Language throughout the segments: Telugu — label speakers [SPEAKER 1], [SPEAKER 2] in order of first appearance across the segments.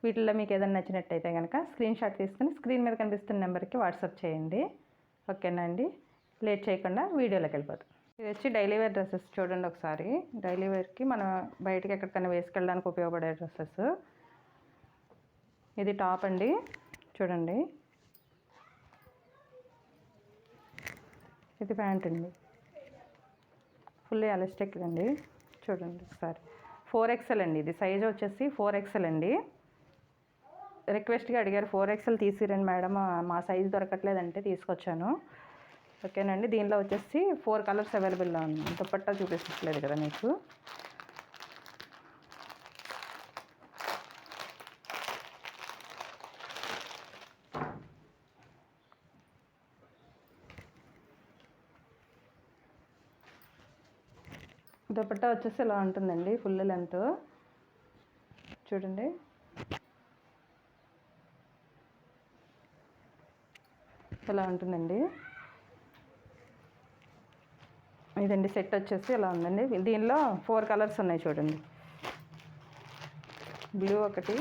[SPEAKER 1] వీటిల్లో మీకు ఏదైనా నచ్చినట్టయితే కనుక స్క్రీన్ షాట్ తీసుకుని స్క్రీన్ మీద కనిపిస్తున్న నెంబర్కి వాట్సాప్ చేయండి. ఓకేనా అండి? లేట్ చేయకుండా వీడియోలోకి వెళ్ళిపోతాం. ఇది వచ్చి డైలీ వేర్ డ్రెస్సెస్ చూడండి ఒకసారి. డైలీ వేర్కి మనం బయటకి ఎక్కడికైనా వేసుకెళ్ళడానికి ఉపయోగపడే డ్రెస్సెస్. ఇది టాప్ అండి, చూడండి. ఇది ప్యాంట్ అండి, ఫుల్ ఎలాస్టిక్ అండి, చూడండి ఒకసారి. 4XL అండి, ఇది సైజ్ వచ్చేసి 4XL అండి. రిక్వెస్ట్గా అడిగారు 4XL తీసిరండి మేడం, మా సైజ్ దొరకట్లేదంటే తీసుకొచ్చాను. ఓకేనండి. దీనిలో వచ్చేసి 4 కలర్స్ అవైలబుల్లో ఉంది. దుపట్టా చూపించట్లేదు కదా మీకు. దుపట్టా వచ్చేసి ఇలా ఉంటుందండి, ఫుల్ లెంత్, చూడండి. ఇలా ఉంటుందండి. ఇదండి సెట్ వచ్చేసి ఇలా ఉందండి. దీనిలో 4 కలర్స్ ఉన్నాయి చూడండి. బ్లూ ఒకటి,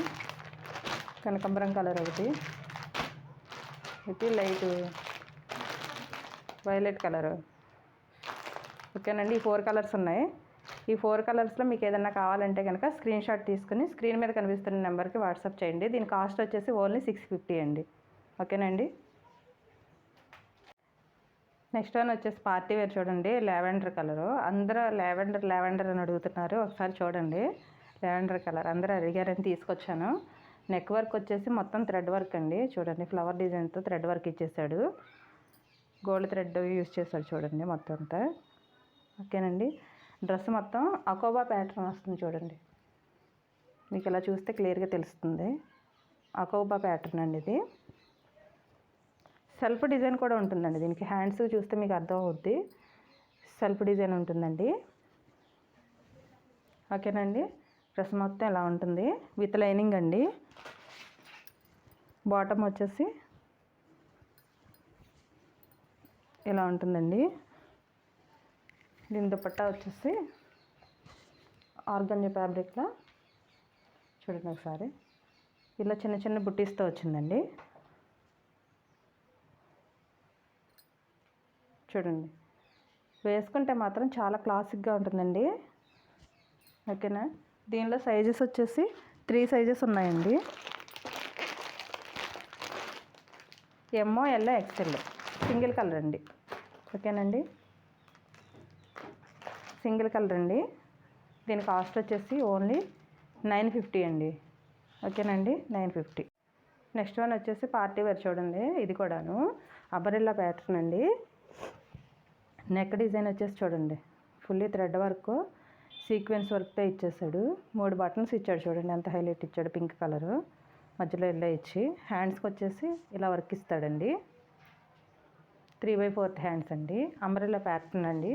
[SPEAKER 1] కనకాంబరం కలర్ ఒకటి, ఇది లైట్ వైలెట్ కలర్. ఓకేనండి. ఈ 4 కలర్స్ ఉన్నాయి. ఈ 4 కలర్స్లో మీకు ఏదైనా కావాలంటే కనుక స్క్రీన్ షాట్ తీసుకుని స్క్రీన్ మీద కనిపిస్తున్న నెంబర్కి వాట్సాప్ చేయండి. దీని కాస్ట్ వచ్చేసి ఓన్లీ 650 అండి. ఓకేనండి. నెక్స్ట్ వన్ వచ్చేసి పార్టీ వేర్ చూడండి, లావెండర్ కలరు. అందరూ లావెండర్ అని అడుగుతున్నారు. ఒకసారి చూడండి, లావెండర్ కలర్ అందరూ అడిగారని తీసుకొచ్చాను. నెక్ వర్క్ వచ్చేసి మొత్తం థ్రెడ్ వర్క్ అండి, చూడండి. ఫ్లవర్ డిజైన్తో థ్రెడ్ వర్క్ ఇచ్చేసాడు. గోల్డ్ థ్రెడ్ యూజ్ చేశాడు చూడండి మొత్తం అంతా. ఓకేనండి. డ్రెస్ మొత్తం అకోబా ప్యాటర్న్ వస్తుంది చూడండి. మీకు ఇలా చూస్తే క్లియర్గా తెలుస్తుంది. అకోబా ప్యాటర్న్ అండి ఇది. సెల్ఫ్ డిజైన్ కూడా ఉంటుందండి దీనికి. హ్యాండ్స్ చూస్తే మీకు అర్థం అవుద్ది, సెల్ఫ్ డిజైన్ ఉంటుందండి. ఓకేనండి. డ్రెస్ మొత్తం ఇలా ఉంటుంది విత్ లైనింగ్ అండి. బాటమ్ వచ్చేసి ఇలా ఉంటుందండి. దీని దుపట్టా వచ్చేసి ఆర్గంజా ఫ్యాబ్రిక్లో చూడండి ఒకసారి. ఇలా చిన్న చిన్న బుట్టీస్తో వచ్చిందండి, చూడండి. వేసుకుంటే మాత్రం చాలా క్లాసిక్గా ఉంటుందండి. ఓకేనా. దీనిలో సైజెస్ వచ్చేసి 3 సైజెస్ ఉన్నాయండి. M, L, XL, single colour అండి. ఓకేనండి. సింగిల్ కలర్ అండి. దీని కాస్ట్ వచ్చేసి ఓన్లీ 950 అండి. ఓకేనండి, 950. నెక్స్ట్ వన్ వచ్చేసి పార్టీ వేర్ చూడండి. ఇది కూడాను అబరిల్లా ప్యాటర్న్ అండి. నెక్ డిజైన్ వచ్చేసి చూడండి, ఫుల్లీ థ్రెడ్ వర్క్, సీక్వెన్స్ వర్క్తో ఇచ్చేసాడు. 3 బటన్స్ ఇచ్చాడు చూడండి, ఎంత హైలైట్ ఇచ్చాడు. పింక్ కలరు మధ్యలో ఎల్లో ఇచ్చి హ్యాండ్స్కి వచ్చేసి ఇలా వర్క్ ఇస్తాడండి. 3/4 హ్యాండ్స్ అండి. అంబ్రెల్లా ప్యాటర్న్ అండి.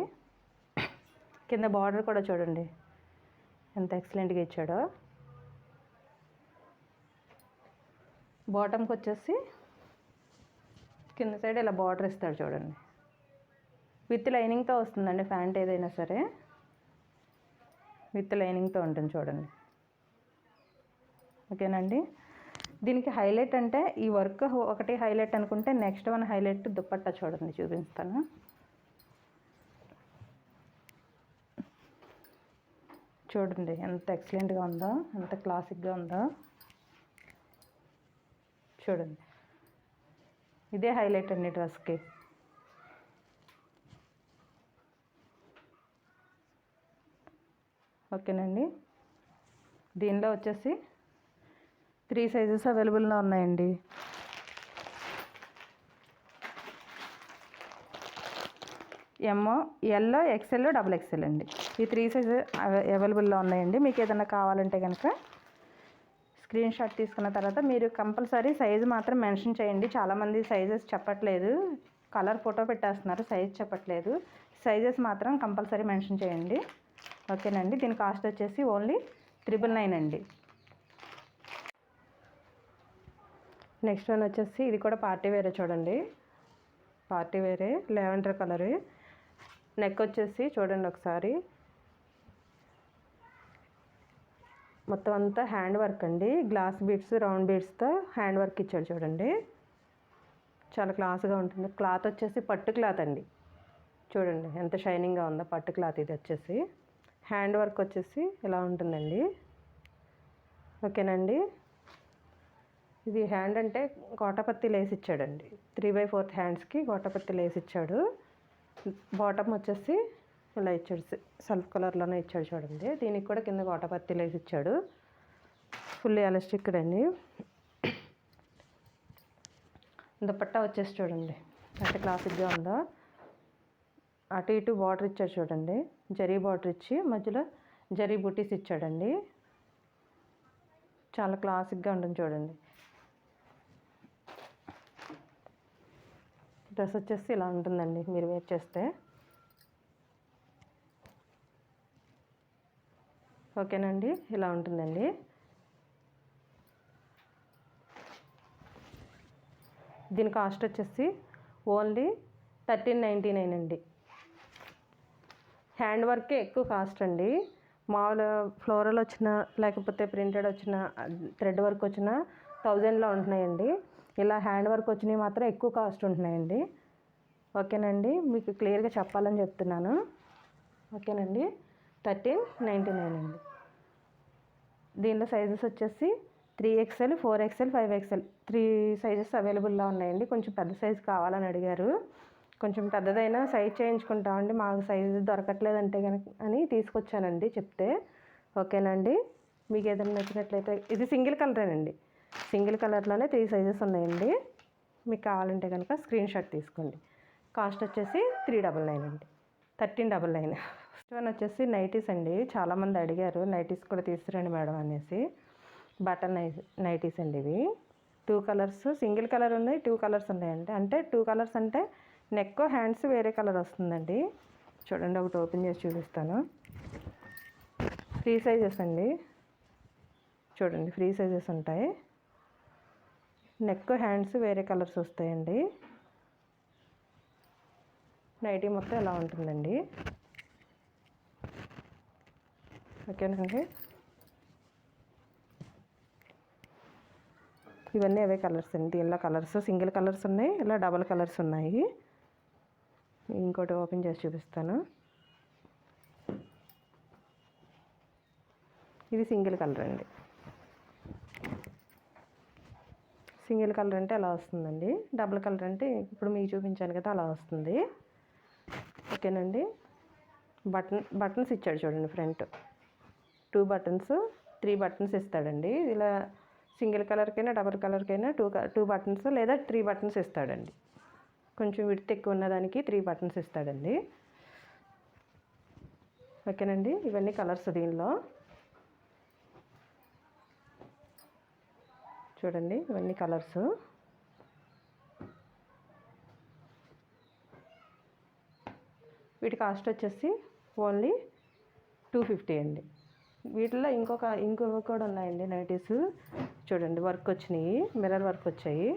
[SPEAKER 1] కింద బార్డర్ కూడా చూడండి ఎంత ఎక్సలెంట్గా ఇచ్చాడో. బాటమ్కి వచ్చేసి కింద సైడ్ ఇలా బార్డర్ ఇస్తాడు చూడండి. విత్ లైనింగ్తో వస్తుందండి ప్యాంట్ ఏదైనా సరే, విత్ లైనింగ్తో ఉంటుంది చూడండి. ఓకేనండి. దీనికి హైలైట్ అంటే ఈ వర్క్ ఒకటి హైలైట్ అనుకుంటే, నెక్స్ట్ వన్ హైలైట్ దుపట్టా చూడండి, చూపిస్తాను. చూడండి ఎంత ఎక్సలెంట్గా ఉందో, ఎంత క్లాసిక్గా ఉందో చూడండి. ఇదే హైలైట్ అండి డ్రెస్కి. ఓకేనండి. దీనిలో వచ్చేసి 3 సైజెస్ అవైలబుల్లో ఉన్నాయండి. ఎంఓ, ఎల్, ఎక్స్ఎల్, XXL అండి. ఈ 3 సైజెస్ అవైలబుల్లో ఉన్నాయండి. మీకు ఏదైనా కావాలంటే కనుక స్క్రీన్ షాట్ తీసుకున్న తర్వాత మీరు కంపల్సరీ సైజు మాత్రం మెన్షన్ చేయండి. చాలామంది సైజెస్ చెప్పట్లేదు, కలర్ ఫోటో పెట్టేస్తున్నారు, సైజ్ చెప్పట్లేదు. సైజెస్ మాత్రం కంపల్సరీ మెన్షన్ చేయండి. ఓకేనండి. దీని కాస్ట్ వచ్చేసి ఓన్లీ 999 అండి. నెక్స్ట్ వన్ వచ్చేసి ఇది కూడా పార్టీ వేరే చూడండి. పార్టీ వేరే లావెండర్ కలర్. నెక్ వచ్చేసి చూడండి ఒకసారి, మొత్తం అంతా హ్యాండ్ వర్క్ అండి. గ్లాస్ బీడ్స్, రౌండ్ బీడ్స్తో హ్యాండ్ వర్క్ ఇచ్చాడు చూడండి. చాలా క్లాస్గా ఉంటుంది. క్లాత్ వచ్చేసి పట్టు క్లాత్ అండి. చూడండి ఎంత షైనింగ్గా ఉందో పట్టు క్లాత్. ఇది వచ్చేసి హ్యాండ్ వర్క్ వచ్చేసి ఇలా ఉంటుందండి. ఓకేనండి. ఇది హ్యాండ్ అంటే గోటపత్తి లేసి ఇచ్చాడండి. 3/4 హ్యాండ్స్కి గోటపత్తి లేసి ఇచ్చాడు. బాటమ్ వచ్చేసి ఇలా ఇచ్చాడు, సెల్ఫ్ కలర్లోనే ఇచ్చాడు చూడండి. దీనికి కూడా కింద గోటపత్తి లేసి ఇచ్చాడు. ఫుల్ ఎలాస్టిక్ అండి. దుపట్టా వచ్చేసి చూడండి ఎంత క్లాసిక్గా ఉందో. అటు ఇటు బార్డర్ ఇచ్చాడు చూడండి. జరీ బార్డర్ ఇచ్చి మధ్యలో జరీ బూటీస్ ఇచ్చాడండి. చాలా క్లాసిక్గా ఉంటుంది చూడండి. డ్రెస్ వచ్చేసి ఇలా ఉంటుందండి మీరు వేర్ చేస్తే. ఓకేనండి, ఇలా ఉంటుందండి. దీని కాస్ట్ వచ్చేసి ఓన్లీ 1399 అండి. హ్యాండ్ వర్కే ఎక్కువ కాస్ట్ అండి. మామూలు ఫ్లోరల్ వచ్చిన లేకపోతే ప్రింటెడ్ వచ్చిన థ్రెడ్ వర్క్ వచ్చిన 1000లో ఉంటున్నాయండి. ఇలా హ్యాండ్ వర్క్ వచ్చినవి మాత్రం ఎక్కువ కాస్ట్ ఉంటున్నాయండి. ఓకేనండి, మీకు క్లియర్గా చెప్పాలని చెప్తున్నాను. ఓకేనండి, 1399 అండి. దీనిలో సైజెస్ వచ్చేసి 3XL, 4XL, 5XL 3 సైజెస్ అవైలబుల్లో ఉన్నాయండి. కొంచెం పెద్ద సైజు కావాలని అడిగారు. కొంచెం పెద్దదైనా సైజ్ చేయించుకుంటామండి, మాకు సైజు దొరకట్లేదంటే కనుక అని తీసుకొచ్చానండి చెప్తే. ఓకేనండి, మీకు ఏదైనా నచ్చినట్లయితే ఇది సింగిల్ కలరేనండి. సింగిల్ కలర్లోనే 3 సైజెస్ ఉన్నాయండి. మీకు కావాలంటే కనుక స్క్రీన్ షాట్ తీసుకోండి. కాస్ట్ వచ్చేసి 399 అండి. 1399. ఫస్ట్ వన్ వచ్చేసి నైటీస్ అండి. చాలామంది అడిగారు నైటీస్ కూడా తీసుకురండి మేడం అనేసి. బటన్ నైటీస్ అండి ఇవి. 2 కలర్స్, సింగిల్ కలర్ ఉన్నాయి, 2 కలర్స్ ఉన్నాయండి. అంటే 2 కలర్స్ అంటే నెక్, హ్యాండ్స్ వేరే కలర్ వస్తుందండి. చూడండి, ఒకటి ఓపెన్ చేసి చూపిస్తాను. ఫ్రీ సైజెస్ అండి. చూడండి, ఫ్రీ సైజెస్ ఉంటాయి. నెక్, హ్యాండ్స్ వేరే కలర్స్ వస్తాయండి. నైటీ మొత్తం ఇలా ఉంటుందండి. ఓకేనండి, ఇవన్నీ అవే కలర్స్ అండి. దీనిలో కలర్స్ సింగిల్ కలర్స్ ఉన్నాయి, ఇలా డబల్ కలర్స్ ఉన్నాయి. ఇంకోటి ఓపెన్ చేసి చూపిస్తాను. ఇది సింగిల్ కలర్ అండి. సింగిల్ కలర్ అంటే అలా వస్తుందండి. డబుల్ కలర్ అంటే ఇప్పుడు మీకు చూపించాను కదా అలా వస్తుంది. ఓకేనండి, బటన్స్ ఇచ్చాడు చూడండి. ఫ్రంట్ 2 బటన్స్, 3 బటన్స్ ఇస్తాడండి. ఇలా సింగిల్ కలర్కైనా డబుల్ కలర్కైనా 2 బటన్స్ లేదా 3 బటన్స్ ఇస్తాడండి. కొంచెం విడ్త్ ఎక్కువ ఉన్నదానికి 3 బటన్స్ ఇస్తాడండి. ఓకేనండి, ఇవన్నీ కలర్స్ దీనిలో. చూడండి, ఇవన్నీ కలర్స్. వీటి కాస్ట్ వచ్చేసి ఓన్లీ 250 అండి. వీటిల్లో ఇంకొక కూడా ఉన్నాయండి నైటీస్. చూడండి, వర్క్ వచ్చినాయి, మిర్రర్ వర్క్ వచ్చాయి.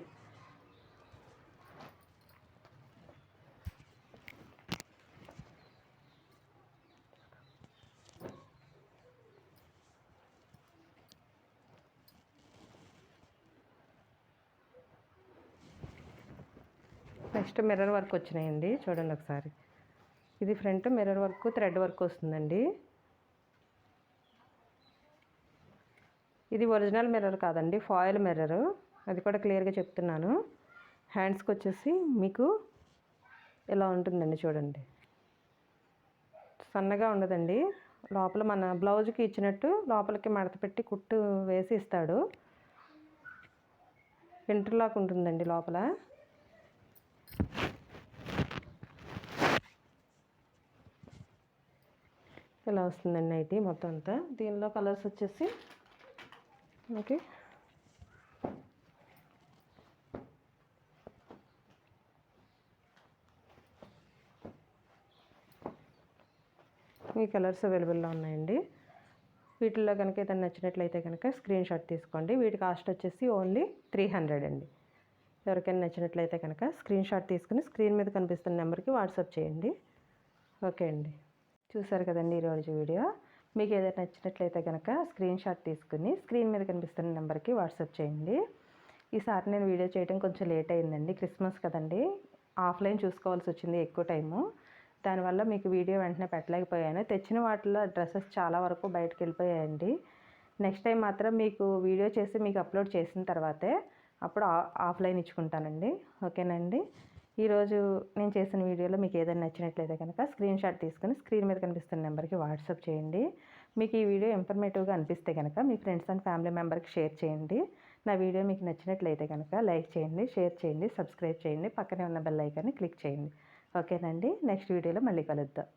[SPEAKER 1] నెక్స్ట్ మిర్రర్ వర్క్ వచ్చినాయండి. చూడండి ఒకసారి. ఇది front mirror work, thread work వస్తుందండి. ఇది ఒరిజినల్ మిర్రర్ కాదండి, ఫాయిల్ మిర్రర్. అది కూడా క్లియర్గా చెప్తున్నాను. హ్యాండ్స్కి వచ్చేసి మీకు ఇలా ఉంటుందండి. చూడండి, సన్నగా ఉండదండి. లోపల మన బ్లౌజ్కి ఇచ్చినట్టు లోపలికి మడత పెట్టి కుట్టు వేసి ఇస్తాడు. ఇంటర్లాక్ ఉంటుందండి లోపల. ఇలా వస్తుందండి నైటీ మొత్తం అంతా. దీనిలో కలర్స్ వచ్చేసి ఓకే, ఈ కలర్స్ అవైలబుల్లో ఉన్నాయండి. వీటిల్లో కనుక ఏదైనా నచ్చినట్లయితే కనుక స్క్రీన్ షాట్ తీసుకోండి. వీటి కాస్ట్ వచ్చేసి ఓన్లీ 300 అండి. ఎవరికైనా నచ్చినట్లయితే కనుక స్క్రీన్ షాట్ తీసుకుని స్క్రీన్ మీద కనిపిస్తున్న నెంబర్కి వాట్సాప్ చేయండి. ఓకే అండి, చూసారు కదండి ఈరోజు వీడియో. మీకు ఏదైనా నచ్చినట్లయితే కనుక స్క్రీన్ షాట్ తీసుకుని స్క్రీన్ మీద కనిపిస్తున్న నెంబర్కి వాట్సాప్ చేయండి. ఈసారి నేను వీడియో చేయడం కొంచెం లేట్ అయిందండి, క్రిస్మస్ కదండి, ఆఫ్లైన్ చూసుకోవాల్సి వచ్చింది ఎక్కువ టైము. దానివల్ల మీకు వీడియో వెంటనే పెట్టలేకపోయాను. తెచ్చిన వాటిలో డ్రెస్సెస్ చాలా వరకు బయటకు వెళ్ళిపోయాయండి. నెక్స్ట్ టైం మాత్రం మీకు వీడియో చేసి మీకు అప్లోడ్ చేసిన తర్వాతే అప్పుడు ఆఫ్లైన్ ఇచ్చుకుంటానండి. ఓకేనండి. ఈరోజు నేను చేసిన వీడియోలో మీకు ఏదైనా నచ్చినట్లయితే కనుక స్క్రీన్ షాట్ తీసుకొని స్క్రీన్ మీద కనిపిస్తున్న నెంబర్కి వాట్సాప్ చేయండి. మీకు ఈ వీడియో ఇన్ఫర్మేటివ్గా అనిపిస్తే కనుక మీ ఫ్రెండ్స్ అండ్ ఫ్యామిలీ మెంబర్కి షేర్ చేయండి. నా వీడియో మీకు నచ్చినట్లయితే కనుక లైక్ చేయండి, షేర్ చేయండి, సబ్స్క్రైబ్ చేయండి, పక్కనే ఉన్న బెల్ ఐకాన్ని క్లిక్ చేయండి. ఓకేనండి. నెక్స్ట్ వీడియోలో మళ్ళీ కలుద్దాం.